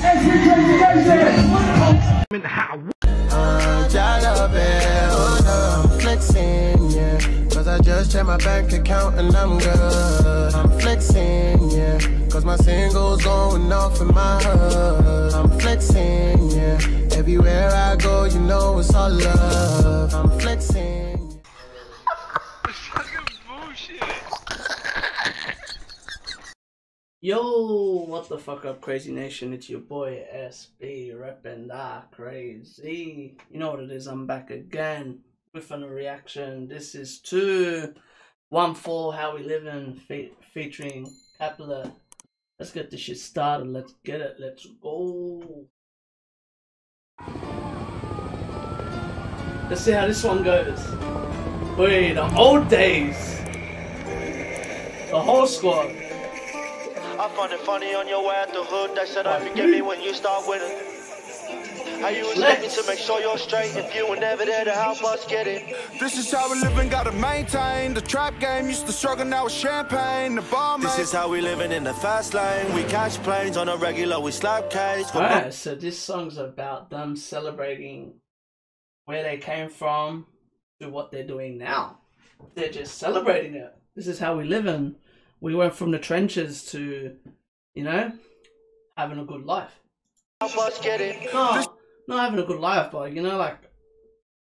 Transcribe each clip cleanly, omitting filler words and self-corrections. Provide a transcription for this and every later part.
I'm flexing, yeah. Cause I just checked my bank account and I'm good. I'm flexing, yeah. Cause my singles going off in my hood. I'm flexing, yeah. Everywhere I go, you know it's all love. I'm flexing. Fucking bullshit. Yo, what the fuck up, Kraayziie Nation? It's your boy SB reppin' that Kraayziie. You know what it is, I'm back again with a reaction. This is to ONEFOUR, How We Livin', featuring KAPULET. Let's get this shit started. Let's get it. Let's go. Let's see how this one goes. Wait, the old days. The whole squad. I find it funny on your way out the hood. They said I forget me when you start winning. How you expect me to make sure you're straight if you were never there to help us get it? This is how we living, gotta maintain. The trap game used to struggle, now with champagne. The bar. This is how we living in the fast lane. We catch planes on a regular, we slap case. Alright, so this song's about them celebrating where they came from to what they're doing now. They're just celebrating it. This is how we living. We went from the trenches to, you know, having a good life. Help us get it. No, not having a good life, but, you know, like,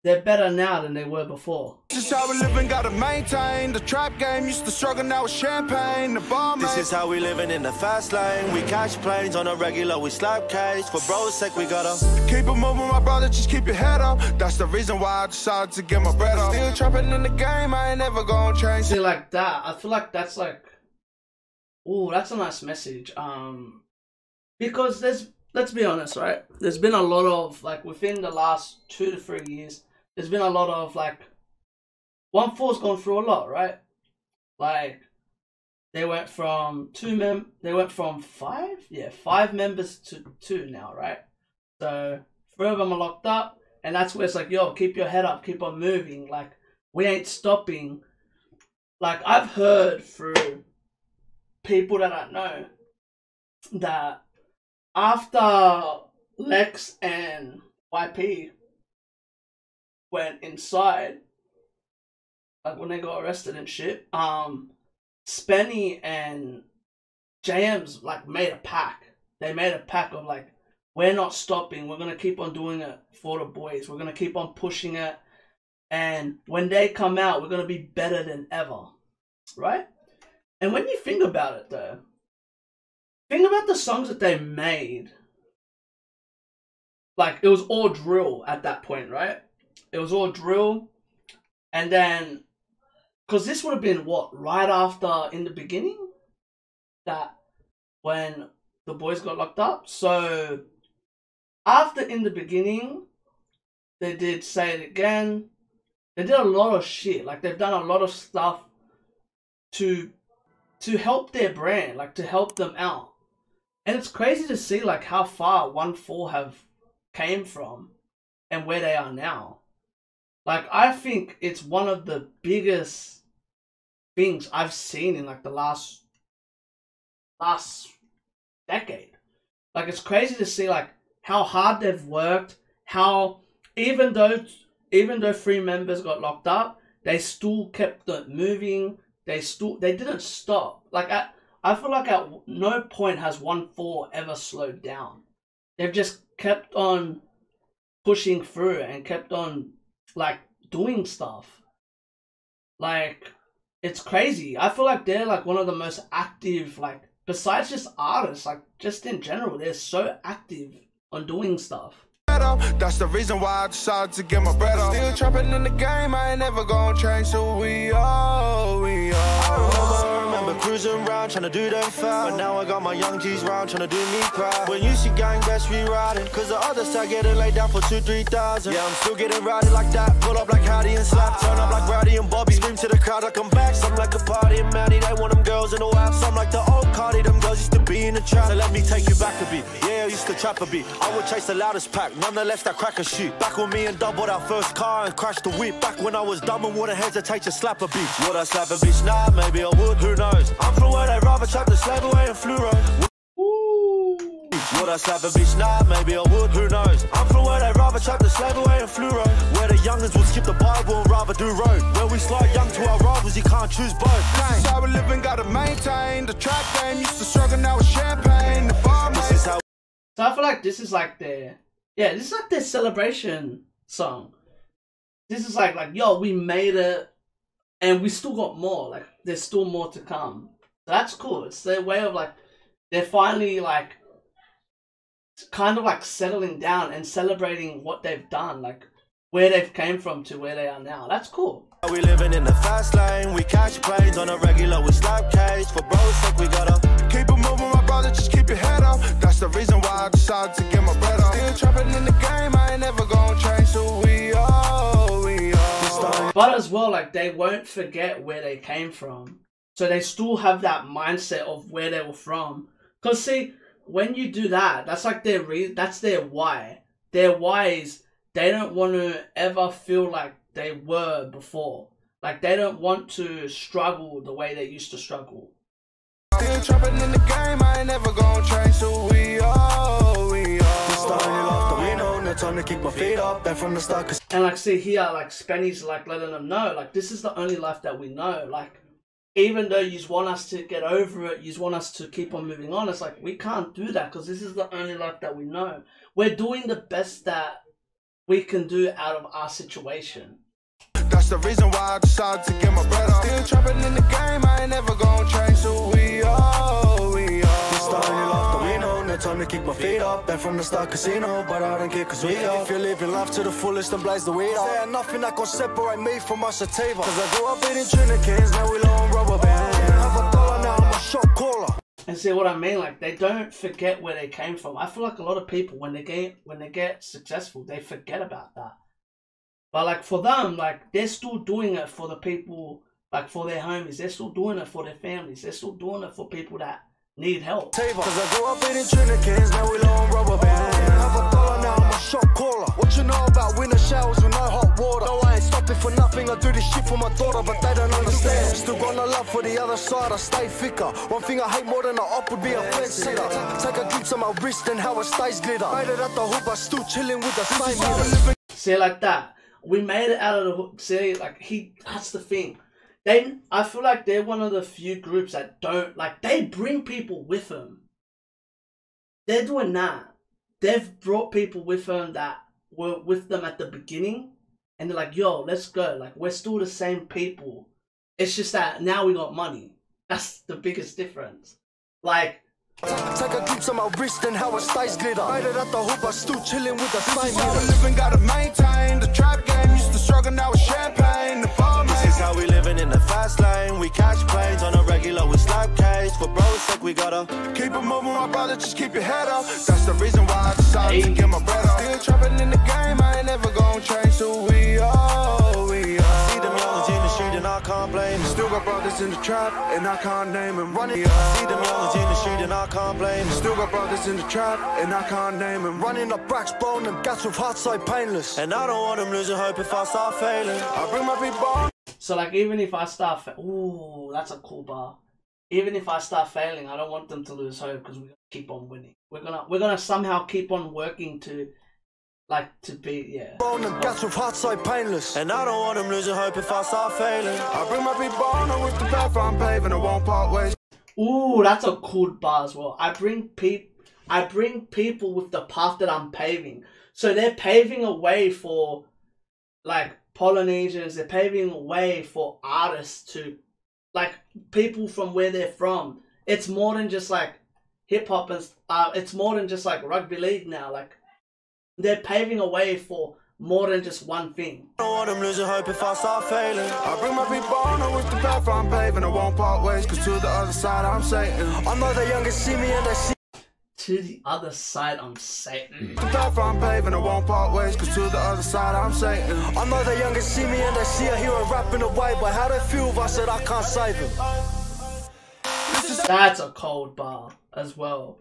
they're better now than they were before. This is how we living, gotta maintain. The trap game used to struggle, now with champagne. The bar. This is how we living in the fast lane. We catch planes on a regular, we slap case. For bro's sake, we gotta keep it moving, my brother, just keep your head up. That's the reason why I decided to get my bread up. Still trapping in the game, I ain't never gonna change. See, like that, I feel like that's like, oh, that's a nice message. Because let's be honest, right? There's been a lot of, like, within the last 2 to 3 years, there's been a lot of, like, ONEFOUR's gone through a lot, right? Like, they went from 5 members to 2 now, right? So 3 of them are locked up, and that's where it's like, yo, keep your head up, keep on moving. Like, we ain't stopping. Like, I've heard through people that I know that after Lex and YP went inside, like when they got arrested and shit, Spenny and JM's like made a pact. They made a pact of like, we're not stopping, we're gonna keep on doing it for the boys, we're gonna keep on pushing it, and when they come out, we're gonna be better than ever, right? And when you think about it though, think about the songs that they made. Like, it was all drill at that point, right? It was all drill. And then, because this would have been what, right after In the Beginning? That, when the boys got locked up. So, after In the Beginning, they did Say It Again. They did a lot of shit. Like, they've done a lot of stuff to help their brand, like to help them out. And it's crazy to see like how far ONEFOUR have came from and where they are now. Like, I think it's one of the biggest things I've seen in like the last decade. Like, it's crazy to see like how hard they've worked, how even though 3 members got locked up, they still kept it moving. They didn't stop. Like, I feel like at no point has ONEFOUR ever slowed down. They've just kept on pushing through and kept on like doing stuff. Like, it's crazy. I feel like they're like one of the most active, like, besides just artists, like just in general, they're so active on doing stuff. That's the reason why I decided to get my bread up. Still trapping in the game, I ain't never gonna change who we are, I remember cruising around trying to do them foul, but now I got my young G's round trying to do me proud. When you see gang best we riding, cause the other side getting laid down for 2-3,000. Yeah, I'm still getting rowdy like that. Pull up like Howdy and slap, turn up like Rowdy and Bobby, scream to the crowd like I'm back. Some like a party and Maddie, they want them girls in the wild. Some like the old Cardi, them girls used to be in the trap. So let me take you back a beat. Yeah, I used to trap a beat. I would chase the loudest pack, nonetheless that crack a shit. Back with me and doubled our first car and crashed the whip. Back when I was dumb and wouldn't hesitate to slap a bitch. Would I slap a bitch now? Maybe I would, who knows? I'm from where they rather trap the slave away in fluoro. Would I slap a bitch? Nah, maybe I would, who knows? I'm from where they rather trap the slave away in fluoro. Where the youngins will skip the Bible and rather do road. Where we slide young to our rivals, you can't choose both. This is how we living, gotta maintain. The trap game used to struggle, now it's champagne. The bar This is how So I feel like this is like their, yeah, this is like their celebration song. This is like yo, we made it, and we still got more. Like there's still more to come. So that's cool. It's their way of like, they're finally like, kind of like settling down and celebrating what they've done, like where they've came from to where they are now. That's cool. we living in the fast lane. We catch planes on a regular, we slap case. For bros, like we gotta keep it moving, my brother, just keep your head up. That's the reason why I decided to get my bread up. Still trapping in the game, I ain't never gonna change, so we are, we are. But as well, like they won't forget where they came from. So they still have that mindset of where they were from. Cause see, when you do that, that's like that's their why. Their why is they don't want to ever feel like they were before. Like they don't want to struggle the way they used to struggle. Still trapping in the game, I ain't never gonna change, so we are, we are. This time you lost the window, no time to kick my feet up. Back from the start, cause And like see here, like Spenny's like letting them know, like this is the only life that we know. Like even though you want us to get over it, you want us to keep on moving on, it's like we can't do that because this is the only life that we know. We're doing the best that we can do out of our situation. That's the reason why I decided to get my bread up. Still trapping in the game, I ain't never gonna change, so we are, we are. this time you lost the window, no time to kick my feet up. Back from the start, casino, but I don't care cause we are. If you're living life to the fullest, then blaze the weed up. There ain't nothing that gonna separate me from my sativa. Cause I grew up eating tuna cans, now we low on rubber band. Have a dollar, now I'm a shot caller. And see what I mean? Like they don't forget where they came from. I feel like a lot of people when they get successful, they forget about that. But like for them, like they're still doing it for the people, like for their homies. They're still doing it for their families. They're still doing it for people that need help. Cause I grew up eating tuna cans, now we low on rubber band. Have a dollar, now I'm a shot caller. What you know about winter showers with no hot water? No, I ain't stopping for nothing. I do this shit for my daughter, but they don't understand. Still got no love for the other side, I stay thicker. One thing I hate more than an op would be a fence sitter. Take a glimpse of my wrist and how it stays glitter. Made it at the hoop, I still chilling with the same hitters. See, like that. We made it out of the hook. See, like that's the thing. I feel like they're one of the few groups that don't, like, they bring people with them. They're doing that. They've brought people with them that were with them at the beginning. And they're like, yo, let's go. Like, we're still the same people. It's just that now we got money. That's the biggest difference. Like, take a glimpse of my wrist and how it stays glitter. Made it at the hoop, I still chilling with the same How we hitters. living, gotta maintain. The trap game used to struggle, now it's champagne. The bar This is how we living in the fast lane. We catch planes on a regular, we slap case. For bros, like we gotta keep it moving, my brother, just keep your head up. That's the reason why I decided to get my bread up. Still trapping in the game, I ain't never gonna change, so we are, we are. see them youngins in the street and I can't blame them. Still got brothers in the trap, and I can't name them. Running, see them youngins in the street and I can't blame them. Still got brothers in the trap, and I can't name them. Running up bracks, bone them guts with hearts so painless. And I don't want them losing hope if I start failing. I bring my people on. so like even if I start, ooh, that's a cool bar. Even if I start failing, I don't want them to lose hope because we're gonna keep on winning. We're gonna somehow keep on working to, like, to be, yeah. Bone them guts with hearts so painless. And I don't want them losing hope if I start failing. I bring my people on, I'm with the path I'm paving, I won't part ways. Ooh, that's a cool bar as well. I bring people with the path that I'm paving. So they're paving a way for, like, Polynesians. They're paving a way for artists to, like, people from where they're from. It's more than just like hip hop and it's more than just like rugby league now. Like, they're paving a way for more than just one thing. I don't want them losing hope if I start failing. I bring my people on, I'm with the path I'm paving, I won't part ways, cause to the other side I'm Satan. I know the youngest see me and they see To the other side, I'm Satan. The path I'm paving, I won't part ways, cause to the other side I'm Satan. I know the youngest see me and they see a hero rapping away, but how they feel if I said I can't save him. That's a cold bar as well.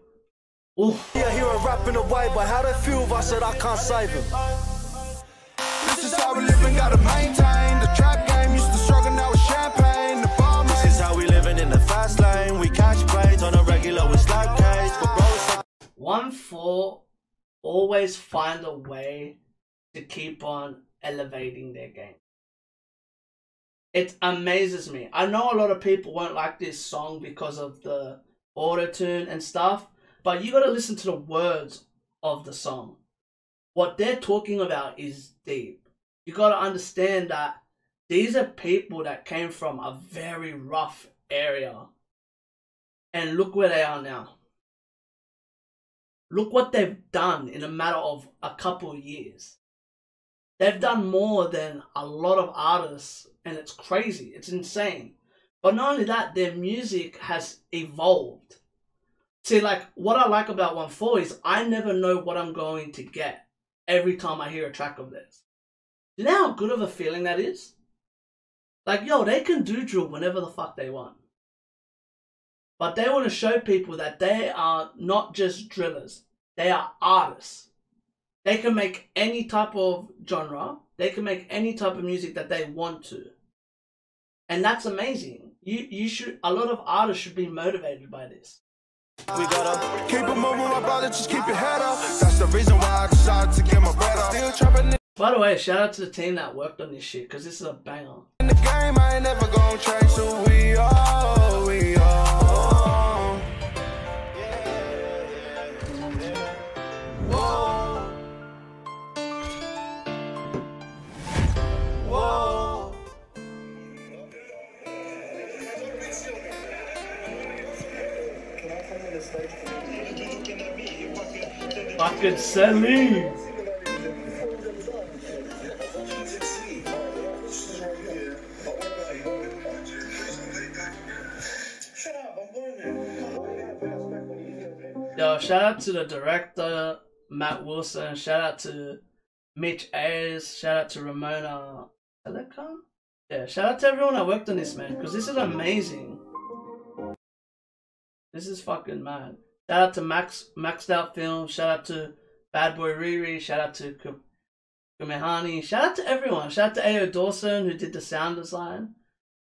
Oof. See a hero rapping away, but how they feel if I said I can't save him. This is how we living, gotta maintain. The trap game used to struggle, now it's champagne. The bar This is how we living in the fast lane. We catch planes on a regular with slap case. For bros, ONEFOUR always find a way to keep on elevating their game. It amazes me. I know a lot of people won't like this song because of the auto-tune and stuff, but you gotta listen to the words of the song. What they're talking about is deep. You gotta understand that these are people that came from a very rough area. And look where they are now. Look what they've done in a matter of a couple of years. They've done more than a lot of artists, and it's crazy. It's insane. But not only that, their music has evolved. See, like, what I like about ONEFOUR is I never know what I'm going to get every time I hear a track of theirs. You know how good of a feeling that is? Like, yo, they can do drill whenever the fuck they want. But they want to show people that they are not just drillers. They are artists. They can make any type of genre. They can make any type of music that they want to. And that's amazing. You should, a lot of artists should be motivated by this. We gotta keep it moving, my brother, just keep your head up. That's the reason why I decided to get my bread up. Still trapping By the way, shout out to the team that worked on this shit, because this is a banger. in the game, I ain't never gonna change who we are, we are. Whoa. Whoa. Fucking Celine. Yo, shout out to the director, Matt Wilson. Shout out to Mitch Ayers. Shout out to Ramona Telecom. Yeah, shout out to everyone that worked on this, man, because this is amazing. This is fucking mad. Shout out to Maxed Out Films. Shout out to Bad Boy Riri. Shout out to Kumehani. Shout out to everyone. Shout out to Ayo Dawson who did the sound design.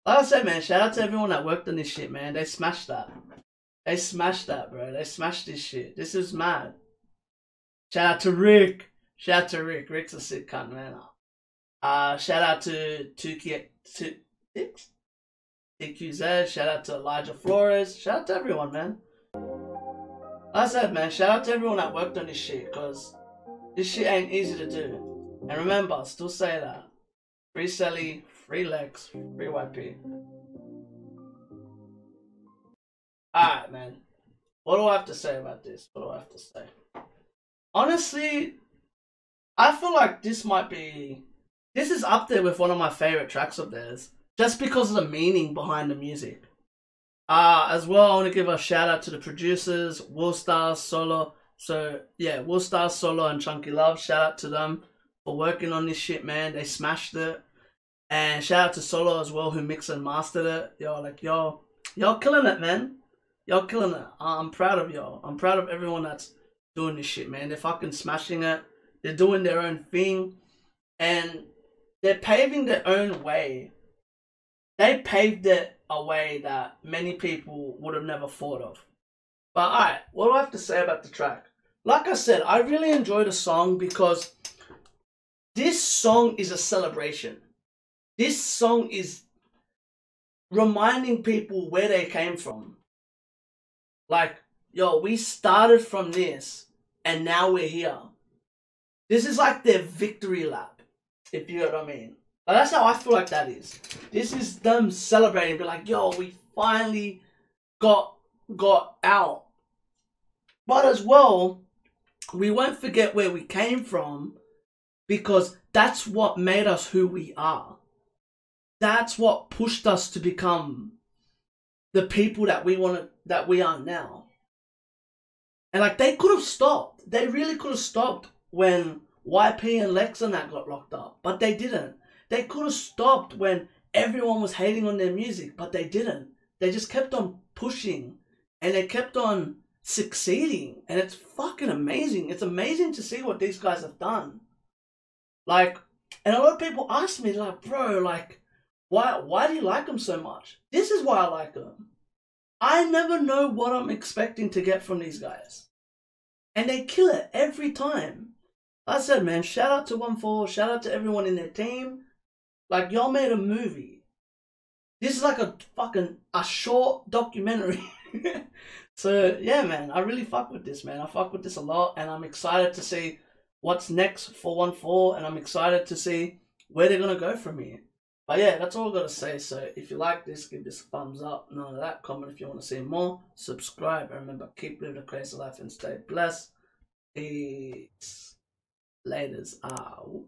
Like I said, man, shout out to everyone that worked on this shit, man. They smashed that. They smashed that, bro. They smashed this shit. This is mad. Shout out to Rick. Shout out to Rick. Rick's a sick cunt, man. Shout out to TQZ. Shout out to Elijah Flores. Shout out to everyone, man. Like I said, man, shout out to everyone that worked on this shit, because this shit ain't easy to do. And remember, I still say that. Free Selly, free Lex, free YP. Alright, man. What do I have to say about this? What do I have to say? Honestly, I feel like this might be... This is up there with one of my favorite tracks of theirs, just because of the meaning behind the music. As well, I want to give a shout out to the producers, Willstar, Solo. So, yeah, Willstar, Solo, and Chunky Love. Shout out to them for working on this shit, man. They smashed it. And shout out to Solo as well, who mixed and mastered it. Y'all killing it, man. Y'all killing it. I'm proud of y'all. I'm proud of everyone that's doing this shit, man. They're fucking smashing it. They're doing their own thing. And they're paving their own way. They paved it a way that many people would have never thought of. But alright, what do I have to say about the track? Like I said, I really enjoyed the song because this song is a celebration. This song is reminding people where they came from. Like, yo, we started from this and now we're here. This is like their victory lap, if you know what I mean. But that's how I feel like that is. This is them celebrating, be like, yo, we finally got out. But as well, we won't forget where we came from, because that's what made us who we are. That's what pushed us to become the people that we are now. And like, they could have stopped. They really could have stopped when YP and Lex and that got locked up, but they didn't. They could have stopped when everyone was hating on their music, but they didn't. They just kept on pushing and they kept on succeeding. And it's fucking amazing. It's amazing to see what these guys have done. Like, and a lot of people ask me, like, bro, like, why do you like them so much? This is why I like them. I never know what I'm expecting to get from these guys. and they kill it every time. Like I said, man, shout out to ONEFOUR, shout out to everyone in their team. Like, y'all made a movie. This is like a short documentary. So yeah, man, I really fuck with this, man. I fuck with this a lot, and I'm excited to see what's next for ONEFOUR, and I'm excited to see where they're gonna go from here. But yeah, that's all I gotta say. So if you like this, give this a thumbs up. None of that. Comment if you want to see more. Subscribe, and remember, keep living a crazy life and stay blessed. Peace. Laters out.